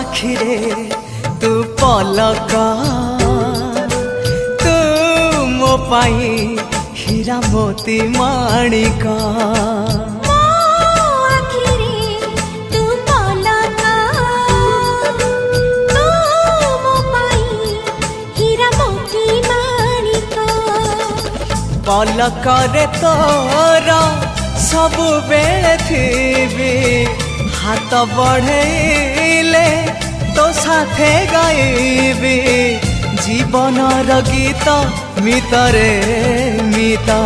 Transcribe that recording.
आखिरे तू पलक तू मो पाई हीरा मोती माणिक पलकरे तोर सबु बेले थी हाथ बढ़ेले तो साथे गाइबी जीवन गीत मितरे मिता।